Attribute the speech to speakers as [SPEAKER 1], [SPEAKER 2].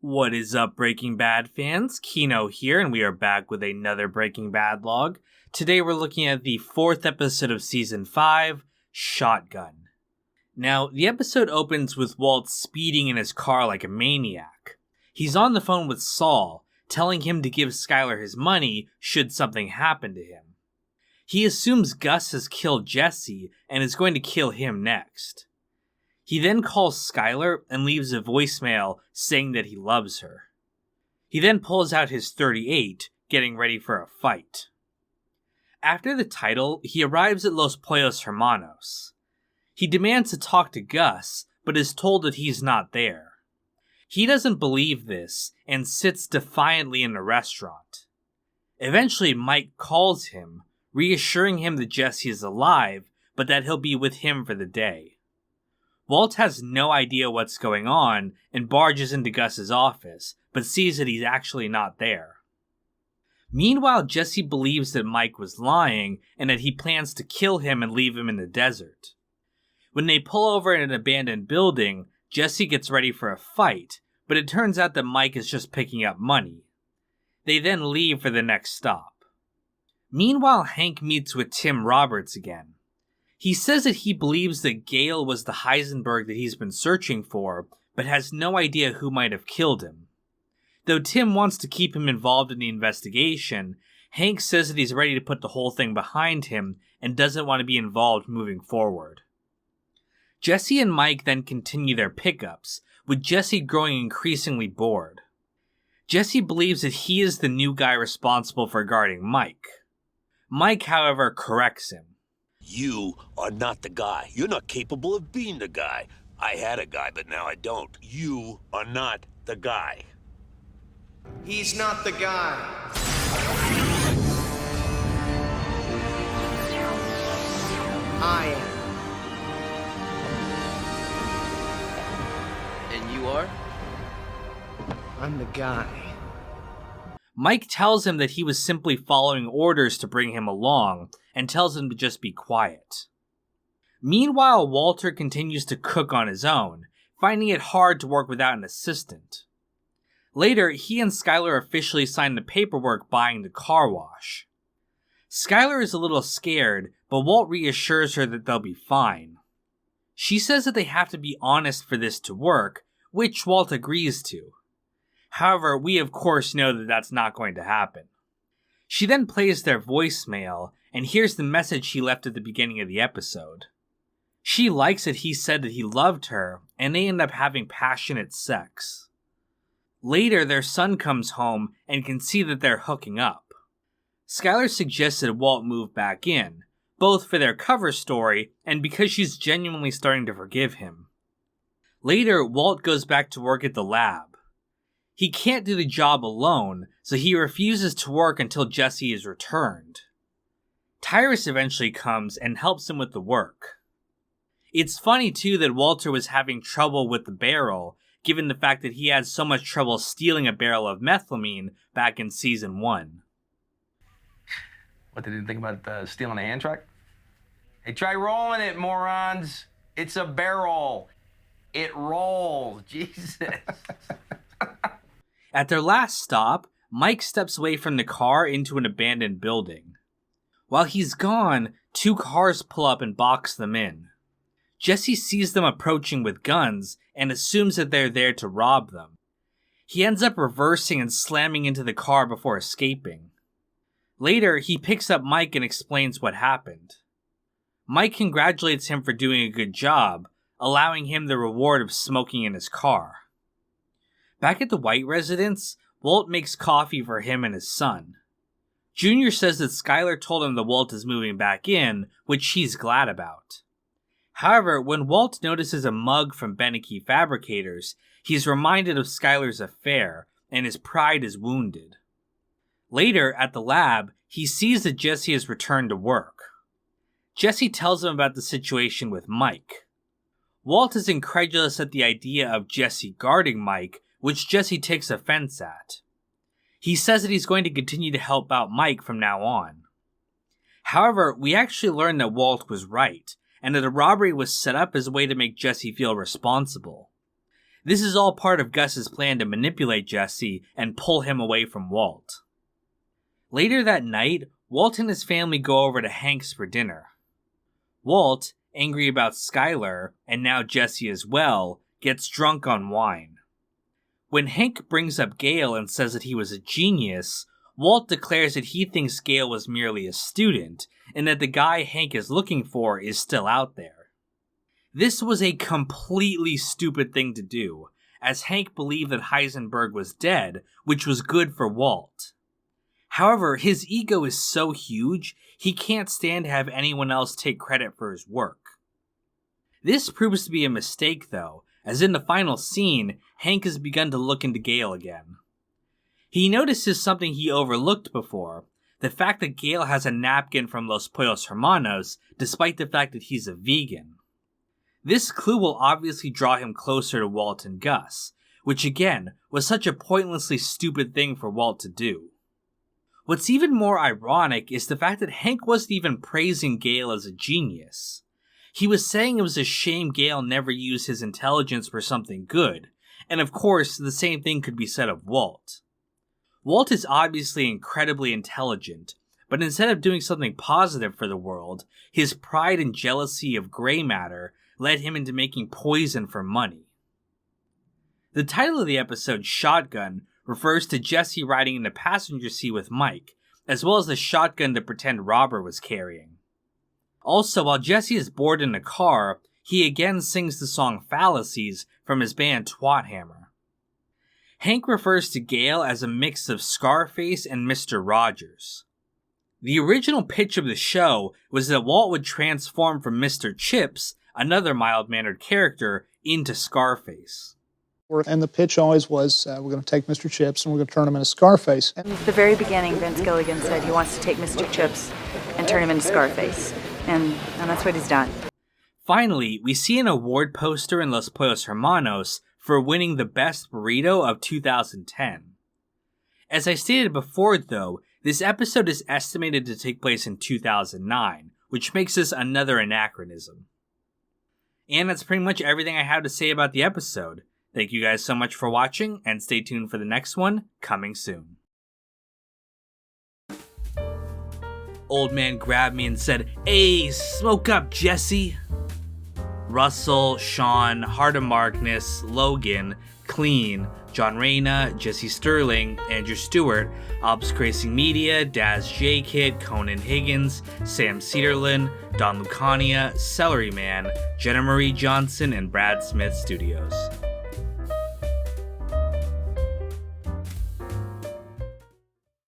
[SPEAKER 1] What is up, Breaking Bad fans? Kino here, and we are back with another Breaking Bad log. Today we're looking at the 4th episode of Season 5, Shotgun. Now, the episode opens with Walt speeding in his car like a maniac. He's on the phone with Saul, telling him to give Skyler his money should something happen to him. He assumes Gus has killed Jesse and is going to kill him next. He then calls Skyler and leaves a voicemail saying that he loves her. He then pulls out his .38, getting ready for a fight. After the title, he arrives at Los Pollos Hermanos. He demands to talk to Gus, but is told that he's not there. He doesn't believe this and sits defiantly in the restaurant. Eventually, Mike calls him, reassuring him that Jesse is alive, but that he'll be with him for the day. Walt has no idea what's going on and barges into Gus's office, but sees that he's actually not there. Meanwhile, Jesse believes that Mike was lying and that he plans to kill him and leave him in the desert. When they pull over in an abandoned building, Jesse gets ready for a fight, but it turns out that Mike is just picking up money. They then leave for the next stop. Meanwhile, Hank meets with Tim Roberts again. He says that he believes that Gale was the Heisenberg that he's been searching for, but has no idea who might have killed him. Though Tim wants to keep him involved in the investigation, Hank says that he's ready to put the whole thing behind him and doesn't want to be involved moving forward. Jesse and Mike then continue their pickups, with Jesse growing increasingly bored. Jesse believes that he is the new guy responsible for guarding Mike. Mike, however, corrects him.
[SPEAKER 2] You are not the guy. You're not capable of being the guy. I had a guy, but now I don't. You are not the guy.
[SPEAKER 3] He's not the guy. I am.
[SPEAKER 4] And you are?
[SPEAKER 3] I'm the guy.
[SPEAKER 1] Mike tells him that he was simply following orders to bring him along, and tells him to just be quiet. Meanwhile, Walter continues to cook on his own, finding it hard to work without an assistant. Later, he and Skyler officially sign the paperwork buying the car wash. Skyler is a little scared, but Walt reassures her that they'll be fine. She says that they have to be honest for this to work, which Walt agrees to. However, we of course know that that's not going to happen. She then plays their voicemail and hears the message he left at the beginning of the episode. She likes that he said that he loved her, and they end up having passionate sex. Later, their son comes home and can see that they're hooking up. Skyler suggests that Walt move back in, both for their cover story and because she's genuinely starting to forgive him. Later, Walt goes back to work at the lab. He can't do the job alone, so he refuses to work until Jesse is returned. Tyrus eventually comes and helps him with the work. It's funny too that Walter was having trouble with the barrel, given the fact that he had so much trouble stealing a barrel of methylamine back in Season 1.
[SPEAKER 5] What did you think about stealing a hand truck? Hey, try rolling it, morons. It's a barrel. It rolls. Jesus.
[SPEAKER 1] At their last stop, Mike steps away from the car into an abandoned building. While he's gone, 2 cars pull up and box them in. Jesse sees them approaching with guns and assumes that they're there to rob them. He ends up reversing and slamming into the car before escaping. Later, he picks up Mike and explains what happened. Mike congratulates him for doing a good job, allowing him the reward of smoking in his car. Back at the White residence, Walt makes coffee for him and his son. Junior says that Skyler told him that Walt is moving back in, which he's glad about. However, when Walt notices a mug from Beneke Fabricators, he's reminded of Skyler's affair, and his pride is wounded. Later, at the lab, he sees that Jesse has returned to work. Jesse tells him about the situation with Mike. Walt is incredulous at the idea of Jesse guarding Mike, which Jesse takes offense at. He says that he's going to continue to help out Mike from now on. However, we actually learn that Walt was right, and that the robbery was set up as a way to make Jesse feel responsible. This is all part of Gus's plan to manipulate Jesse and pull him away from Walt. Later that night, Walt and his family go over to Hank's for dinner. Walt, angry about Skylar, and now Jesse as well, gets drunk on wine. When Hank brings up Gale and says that he was a genius, Walt declares that he thinks Gale was merely a student, and that the guy Hank is looking for is still out there. This was a completely stupid thing to do, as Hank believed that Heisenberg was dead, which was good for Walt. However, his ego is so huge, he can't stand to have anyone else take credit for his work. This proves to be a mistake though, as in the final scene, Hank has begun to look into Gale again. He notices something he overlooked before, the fact that Gale has a napkin from Los Pollos Hermanos, despite the fact that he's a vegan. This clue will obviously draw him closer to Walt and Gus, which again, was such a pointlessly stupid thing for Walt to do. What's even more ironic is the fact that Hank wasn't even praising Gale as a genius. He was saying it was a shame Gale never used his intelligence for something good, and of course, the same thing could be said of Walt. Walt is obviously incredibly intelligent, but instead of doing something positive for the world, his pride and jealousy of gray matter led him into making poison for money. The title of the episode, Shotgun, refers to Jesse riding in the passenger seat with Mike, as well as the shotgun the pretend robber was carrying. Also, while Jesse is bored in a car, he again sings the song Fallacies from his band Twathammer. Hank refers to Gale as a mix of Scarface and Mr. Rogers. The original pitch of the show was that Walt would transform from Mr. Chips, another mild-mannered character, into Scarface.
[SPEAKER 4] And the pitch always was, we're going to take Mr. Chips and we're going to turn him into Scarface.
[SPEAKER 6] From the very beginning, Vince Gilligan said he wants to take Mr. Chips and turn him into Scarface. And that's what he's done.
[SPEAKER 1] Finally, we see an award poster in Los Pollos Hermanos for winning the Best Burrito of 2010. As I stated before, though, this episode is estimated to take place in 2009, which makes this another anachronism. And that's pretty much everything I have to say about the episode. Thank you guys so much for watching, and stay tuned for the next one, coming soon. Old man grabbed me and said, "Hey, smoke up, Jesse!" Russell, Sean, Heart of Markness, Logan, Clean, John Reyna, Jesse Sterling, Andrew Stewart, Obs Racing Media, Daz J. Kid, Conan Higgins, Sam Cedarlin, Don Lucania, Celery Man, Jenna Marie Johnson, and Brad Smith Studios.